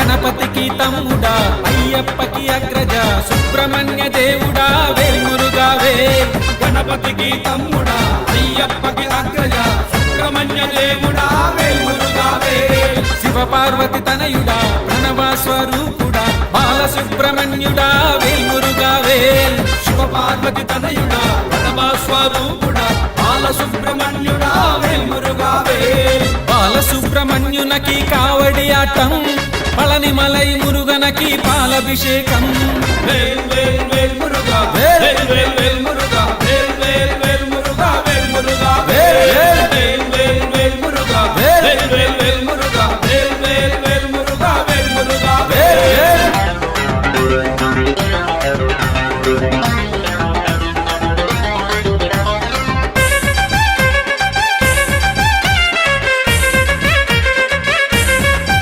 గణపతికి తమ్ముడా అయ్యప్పకి అగ్రజ సుబ్రహ్మణ్య దేవుడా వేల్మురుగా వేల్. గణపతికి తమ్ముడా అయ్యప్పకి అగ్రజ సుబ్రహ్మణ్య దేవుడా వేల్మురుగా వేల్. శివ పార్వతి తనయుడా ప్రణవ స్వరూపుడా బాలసుబ్రహ్మణ్యుడా వేల్మురుగా వేల్. శివ పార్వతి తనయుడా ప్రణవ స్వరూపుడా బాలసుబ్రహ్మణ్యుడా వేల్మురుగా వేల్. బాలసుబ్రహ్మణ్యునకి కావడి ఆటం పళని మలై మురుగనకి పాలభిషేకం. వేల్ వేల్ వేల్ మురుగా వేల్ వేల్ వేల్ మురుగా వేల్ వేల్ వేల్ మురుగా వేల్ మురుగా వేల్.